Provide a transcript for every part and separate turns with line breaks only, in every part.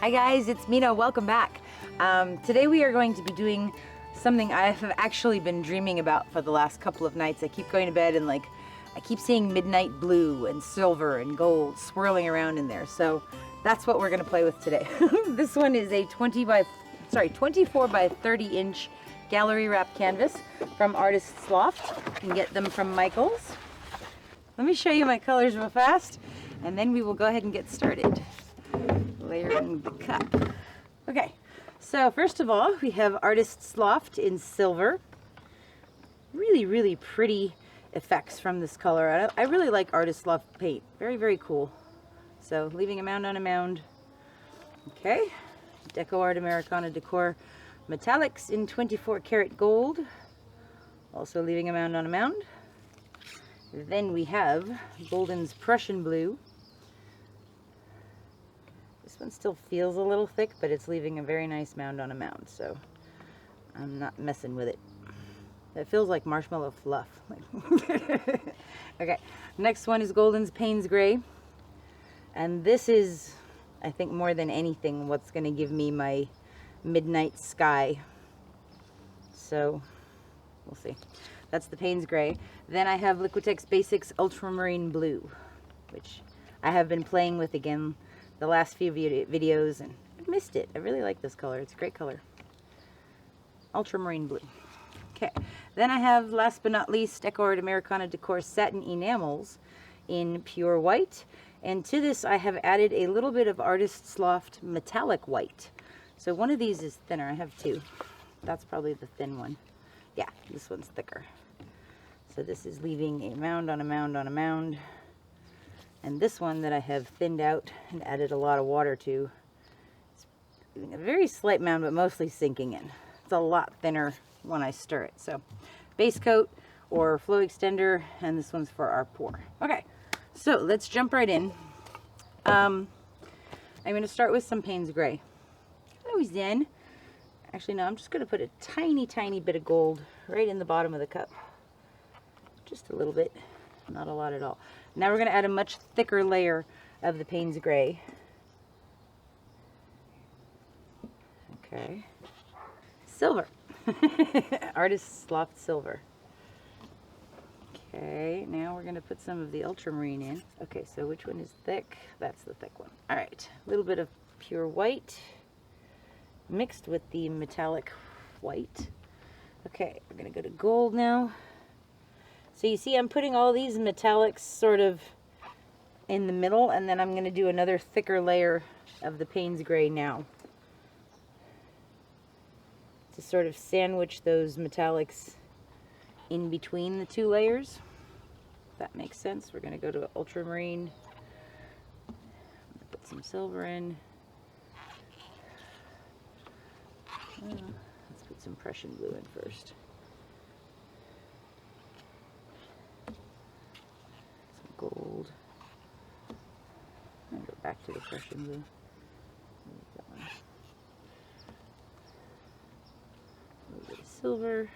Hi guys, it's Mina. Welcome back. Today we are going to be doing something I have actually been dreaming about for the last couple of nights. I keep going to bed and I keep seeing midnight blue and silver and gold swirling around in there. So that's what we're going to play with today. This one is a 24 by 30 inch gallery wrap canvas from Artist's Loft. You can get them from Michael's. Let me show you my colors real fast and then we will go ahead and get started. Layering the cup. Okay, so first of all, we have Artist's Loft in silver. Really pretty effects from this color. I really like Artist's Loft paint. Very cool. So leaving a mound on a mound. Okay, DecoArt Americana Decor metallics in 24 karat gold. Also leaving a mound on a mound. Then we have Golden's Prussian Blue. This one still feels a little thick, but it's leaving a very nice mound on a mound, so I'm not messing with it. It feels like marshmallow fluff. Okay, next one is Golden's Payne's Gray. And this is, I think more than anything, what's going to give me my midnight sky. So, we'll see. That's the Payne's Gray. Then I have Liquitex Basics Ultramarine Blue, which I have been playing with again the last few videos, and I've missed it. I really like this color. It's a great color. Ultramarine Blue. Okay, then I have, last but not least, DecoArt Americana Decor Satin Enamels in pure white. And to this I have added a little bit of Artist's Loft metallic white. So one of these is thinner. I have two. That's probably the thin one. Yeah, this one's thicker. So this is leaving a mound on a mound on a mound. And this one that I have thinned out and added a lot of water to, it's leaving a very slight mound, but mostly sinking in. It's a lot thinner when I stir it. So base coat or flow extender, and this one's for our pour. Okay, so let's jump right in. I'm going to start with some Payne's Gray. Hello, Zen. Actually, no, I'm just going to put a tiny bit of gold right in the bottom of the cup. Just a little bit, not a lot at all. Now we're going to add a much thicker layer of the Payne's Gray. Okay. Silver. Artist's Loft Silver. Okay, now we're going to put some of the ultramarine in. Okay, so which one is thick? That's the thick one. All right, a little bit of pure white mixed with the metallic white. Okay, we're going to go to gold now. So you see I'm putting all these metallics sort of in the middle, and then I'm going to do another thicker layer of the Payne's Gray now to sort of sandwich those metallics in between the two layers. If that makes sense. We're going to go to ultramarine, put some silver in. Let's put some Prussian Blue in first. Gold. And go back to the Prussian Blue. That one. A little bit of silver.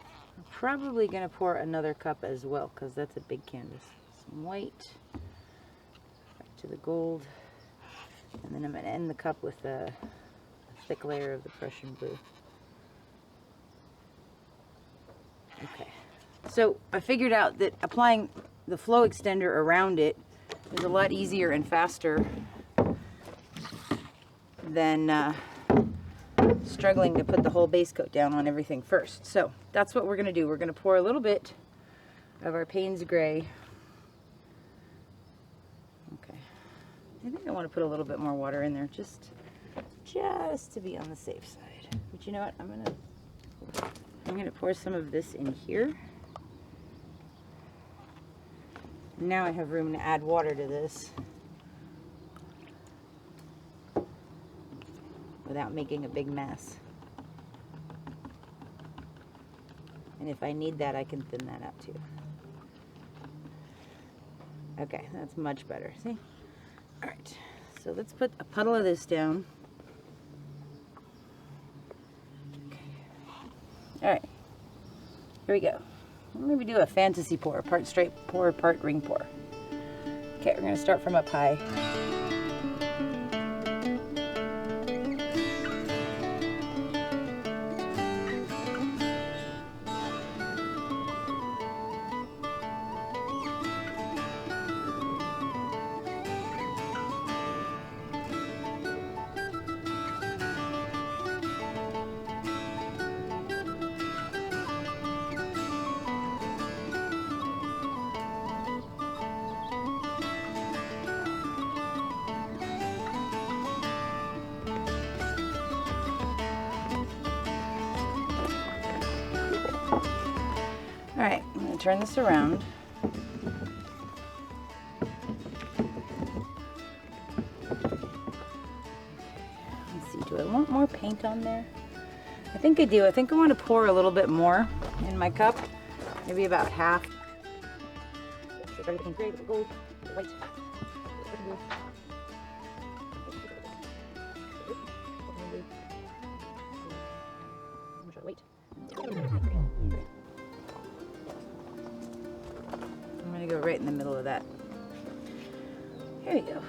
I'm probably going to pour another cup as well because that's a big canvas. Some white. Back to the gold. And then I'm going to end the cup with a thick layer of the Prussian Blue. Okay. So I figured out that applying the flow extender around it is a lot easier and faster than struggling to put the whole base coat down on everything first. So that's what we're going to do. We're going to pour a little bit of our Payne's Gray. Okay. I think I want to put a little bit more water in there just to be on the safe side. But you know what? I'm going to pour some of this in here. Now I have room to add water to this without making a big mess. And if I need that, I can thin that out too. Okay, that's much better. See? All right, so let's put a puddle of this down. Okay. All right, here we go. Maybe do a fantasy pour, part straight pour, part ring pour. Okay, we're going to start from up high. Alright, I'm going to turn this around. Let's see, do I want more paint on there? I think I do. I think I want to pour a little bit more in my cup. Maybe about half. Everything gray, gold, white. Wait. I'm going to go right in the middle of that. Here you go.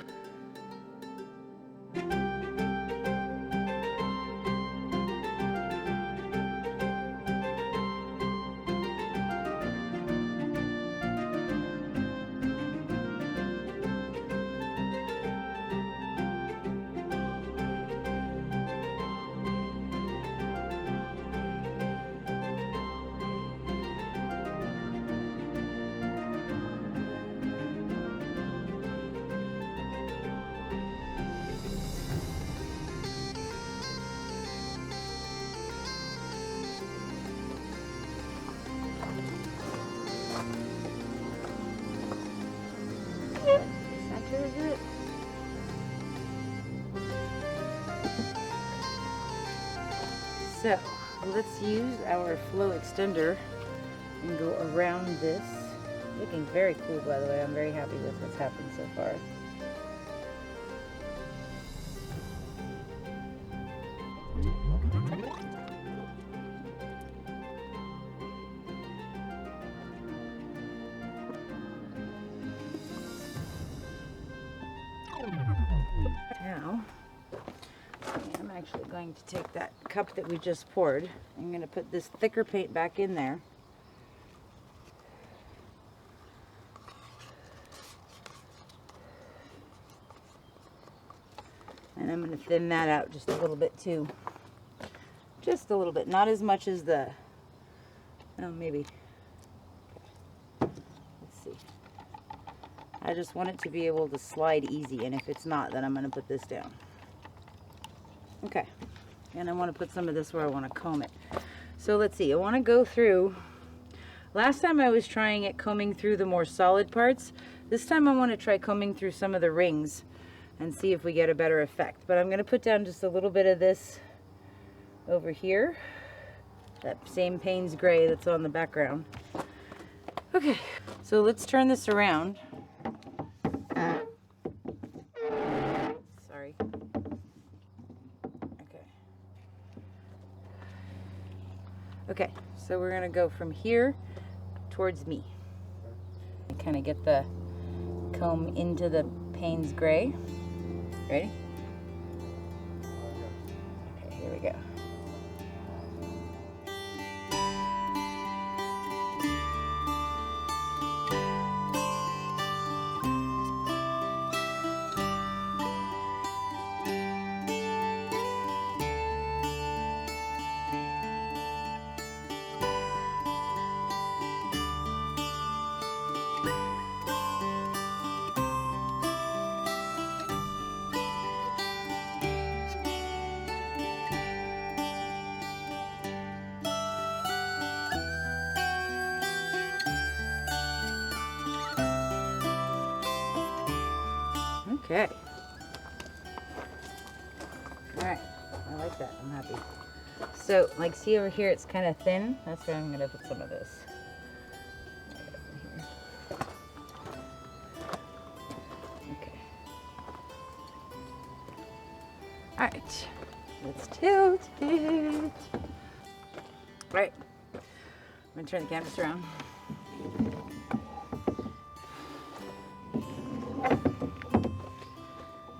So let's use our flow extender and go around this. Looking very cool, by the way. I'm very happy with what's happened so far. Now, I'm actually going to take that cup that we just poured. I'm going to put this thicker paint back in there. And I'm going to thin that out just a little bit too. Just a little bit. Not as much as the, oh, maybe. Let's see. I just want it to be able to slide easy, and if it's not, then I'm going to put this down. Okay, and I want to put some of this where I want to comb it. So let's see, I want to go through, last time I was trying it combing through the more solid parts. This time I want to try combing through some of the rings and see if we get a better effect. But I'm going to put down just a little bit of this over here, that same Payne's gray that's on the background. Okay, so let's turn this around. Sorry. Okay, so we're gonna go from here towards me. And kind of get the comb into the Payne's gray. Ready? Okay, here we go. Okay. Alright, I like that. I'm happy. So, like, see over here, it's kind of thin. That's where I'm going to put some of this. Okay. Alright. Let's tilt it. Right. I'm going to turn the canvas around.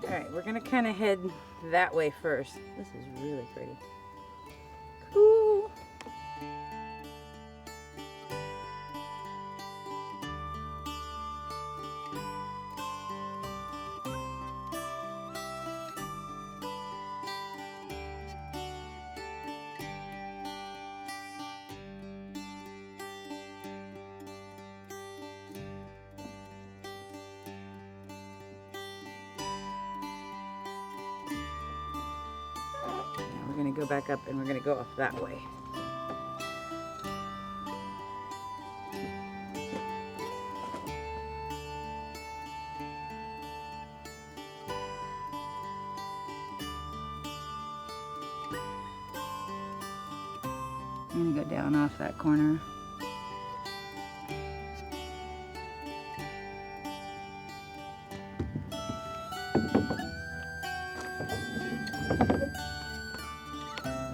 Alright, we're going to kind of head that way first. This is really pretty. Cool. We're going to go back up and we're going to go off that way. I'm gonna go down off that corner.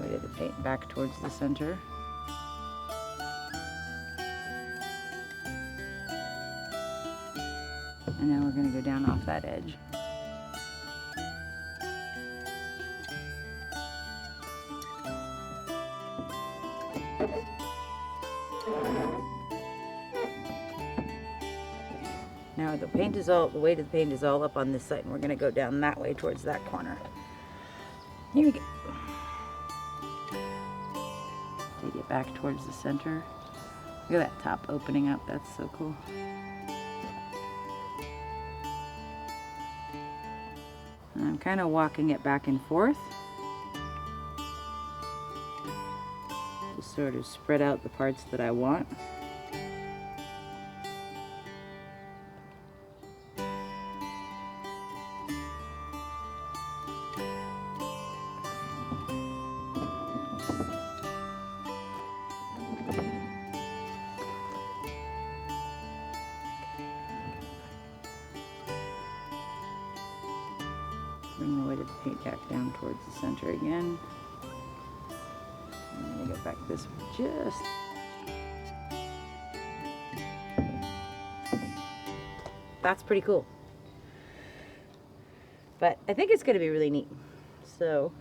Weighted the paint back towards the center. And now we're gonna go down off that edge. Now the weight of the paint is all up on this side, and we're gonna go down that way towards that corner. Here we go. Take it back towards the center. Look at that top opening up, that's so cool. And I'm kind of walking it back and forth. To sort of spread out the parts that I want. Bring the weight of the paint back down towards the center again. I'm gonna get back this way just. That's pretty cool. But I think it's gonna be really neat. So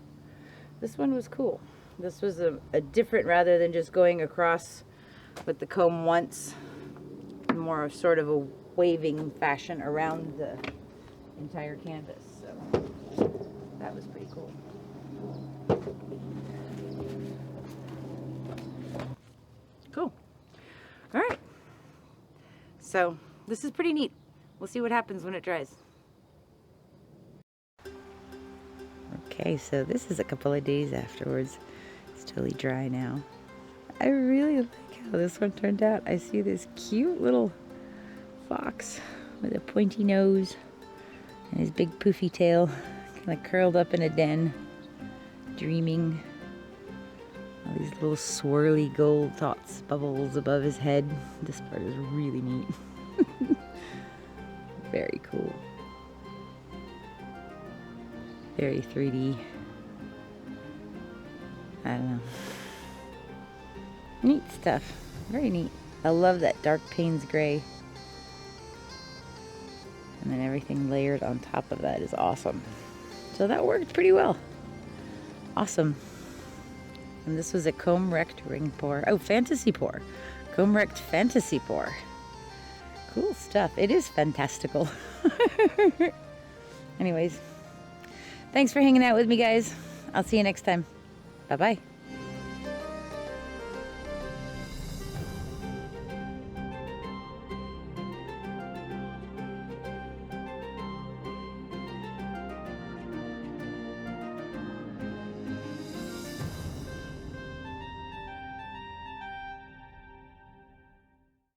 this one was cool. This was a different, rather than just going across with the comb once, more of sort of a waving fashion around the entire canvas. So that was pretty cool. Cool. All right. So this is pretty neat. We'll see what happens when it dries. Okay, so this is a couple of days afterwards. It's totally dry now. I really like how this one turned out. I see this cute little fox with a pointy nose and his big poofy tail, kind of curled up in a den, dreaming. All these little swirly gold dots, bubbles above his head. This part is really neat. Very cool. Very 3D. I don't know. Neat stuff. Very neat. I love that dark Payne's gray. And then everything layered on top of that is awesome. So that worked pretty well. Awesome. And this was a comb wrecked ring pour. Oh, fantasy pour. Comb wrecked fantasy pour. Cool stuff. It is fantastical. Anyways, thanks for hanging out with me, guys. I'll see you next time. Bye-bye.